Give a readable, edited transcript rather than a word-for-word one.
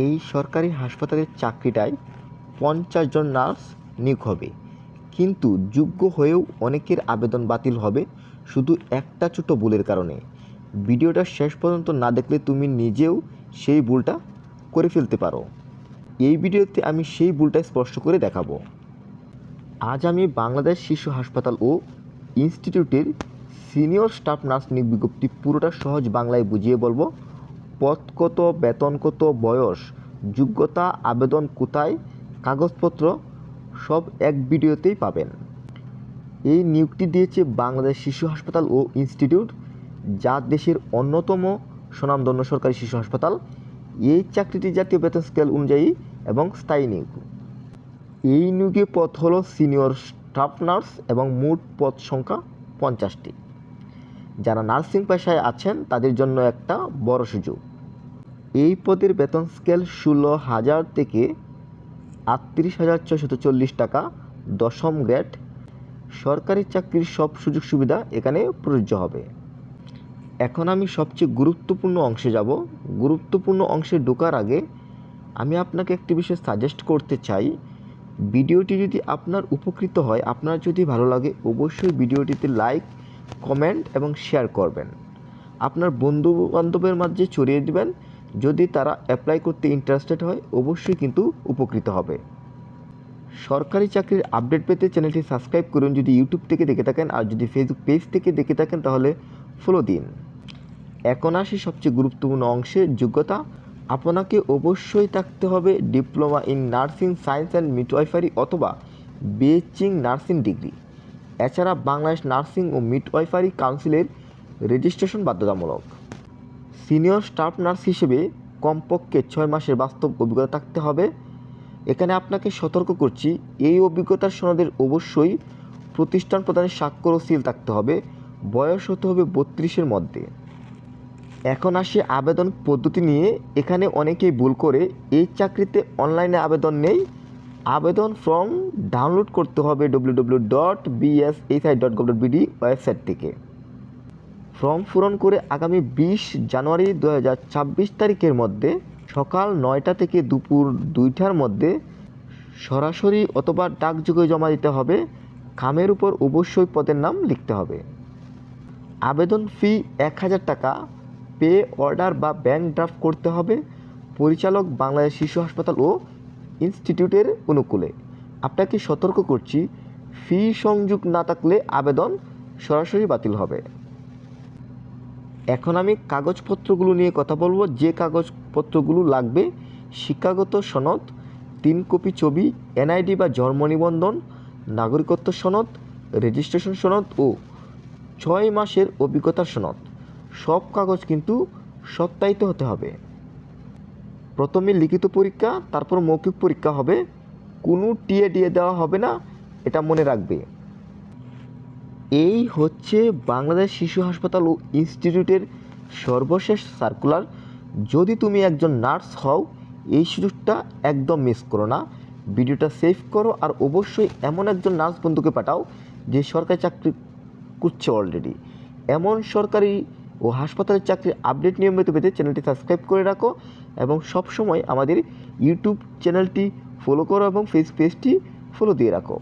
এই সরকারি হাসপাতালের চাকরিটায় 50 জন নার্স নিয়োগ হবে, কিন্তু যোগ্য হয়েও অনেকের আবেদন বাতিল হবে শুধু একটা ছোট ভুলের কারণে। ভিডিওটা শেষ পর্যন্ত না দেখলে তুমি নিজেও সেই ভুলটা করে ফেলতে পারো। এই ভিডিওতে আমি সেই ভুলটা স্পষ্ট করে দেখাবো। আজ আমি বাংলাদেশ শিশু হাসপাতাল ও ইনস্টিটিউটের সিনিয়র স্টাফ নার্স নিয়োগ বিজ্ঞপ্তি পুরোটা সহজ বাংলায় বুঝিয়ে বলবো। পদ কত, বেতন কত, বয়স, যোগ্যতা, আবেদন কোথায়, কাগজপত্র সব এক ভিডিওতেই পাবেন। এই নিয়োগটি দিয়েছে বাংলাদেশ শিশু হাসপাতাল ও ইনস্টিটিউট, যা দেশের অন্যতম স্বনামধন্য সরকারি শিশু হাসপাতাল। এই চাকরিটি জাতীয় বেতন স্কেল অনুযায়ী এবং স্থায়ী নিয়োগ। এই নিয়োগে পদ হলো সিনিয়র স্টাফ নার্স এবং মোট পদ সংখ্যা 50টি। যারা নার্সিং পেশায় আছেন তাদের জন্য একটা বড় সুযোগ। এই পদের বেতন স্কেল 16,000 থেকে 38,640 টাকা, দশম গ্রেড। সরকারি চাকরির সব সুযোগ সুবিধা এখানে প্রযোজ্য হবে। এখন আমি সবচেয়ে গুরুত্বপূর্ণ অংশে যাব। গুরুত্বপূর্ণ অংশে ঢোকার আগে আমি আপনাকে একটি বিষয় সাজেস্ট করতে চাই। ভিডিওটি যদি আপনার উপকৃত হয়, আপনার যদি ভালো লাগে, অবশ্যই ভিডিওটিতে লাইক, কমেন্ট এবং শেয়ার করবেন। আপনার বন্ধু বান্ধবের মাঝে ছড়িয়ে দিবেন। যদি তারা অ্যাপ্লাই করতে ইন্টারেস্টেড হয়, অবশ্যই কিন্তু উপকৃত হবে। সরকারি চাকরির আপডেট পেতে চ্যানেলটি সাবস্ক্রাইব করুন যদি ইউটিউব থেকে দেখে থাকেন, আর যদি ফেসবুক পেজ থেকে দেখে থাকেন তাহলে ফলো দিন। এখন আসি সবচেয়ে গুরুত্বপূর্ণ অংশে, যোগ্যতা। আপনাকে অবশ্যই থাকতে হবে diploma in nursing science and midwifery অথবা বিএসসি নার্সিং ডিগ্রি। এছাড়া বাংলাদেশ নার্সিং ও মিডওয়াইফারি কাউন্সিলের রেজিস্ট্রেশন বাধ্যতামূলক। সিনিয়র স্টাফ নার্স হিসেবে কমপক্ষে 6 মাসের বাস্তব অভিজ্ঞতা থাকতে হবে। এখানে আপনাকে সতর্ক করছি, এই অভিজ্ঞতার সনদের অবশ্যই প্রতিষ্ঠান প্রদানের স্বাক্ষর ও সিল থাকতে হবে। বয়স হতে হবে 32-এর মধ্যে। এখন আসি আবেদন পদ্ধতি নিয়ে। এখানে অনেকেই ভুল করে, এই চাকরিতে অনলাইনে আবেদন নেই। আবেদন ফর্ম ডাউনলোড করতে হবে www.bshi.gov.bd ওয়েবসাইট থেকে। ফর্ম পূরণ করে আগামী 20 জানুয়ারি 2026 তারিখের মধ্যে সকাল 9টা থেকে দুপুর 2টার মধ্যে সরাসরি অথবা ডাকযোগে জমা দিতে হবে। খামের উপর অবশ্যই পদের নাম লিখতে হবে। আবেদন ফি 1000 টাকা। পে অর্ডার বা ব্যাংক ড্রাফট করতে হবে পরিচালক বাংলাদেশ শিশু হাসপাতাল ও ইনস্টিটিউটের অনুকূলে। আপনাকে সতর্ক করছি, ফি সংযোগ না থাকলে আবেদন সরাসরি বাতিল হবে। এখন আমি কাগজপত্রগুলো নিয়ে কথা বলবো। যে কাগজপত্রগুলো লাগবে: শিক্ষাগত সনদ, 3 কপি ছবি, এনআইডি বা জন্ম নিবন্ধন, নাগরিকত্ব সনদ, রেজিস্ট্রেশন সনদ ও 6 মাসের অভিজ্ঞতার সনদ। সব কাগজ কিন্তু সত্যায়িত হতে হবে। প্রথমে লিখিত পরীক্ষা, তারপর মৌখিক পরীক্ষা হবে। কোনো টিএ দিয়ে দেওয়া হবে না, এটা মনে রাখবে। এই হচ্ছে বাংলাদেশ শিশু হাসপাতাল ও ইনস্টিটিউটের সর্বশেষ সার্কুলার। যদি তুমি একজন নার্স হও, এই সুযোগটা একদম মিস করো না। ভিডিওটা সেভ করো আর অবশ্যই এমন একজন নার্স বন্ধুকে পাঠাও যে সরকারি চাকরি করছে অলরেডি। এমন সরকারি ও হাসপাতালের চাকরির আপডেট নিয়মিত পেতে চ্যানেলটি সাবস্ক্রাইব করে রাখো এবং সবসময় আমাদের ইউটিউব চ্যানেলটি ফলো করো এবং ফেসবুক পেজটি ফলো দিয়ে রাখো।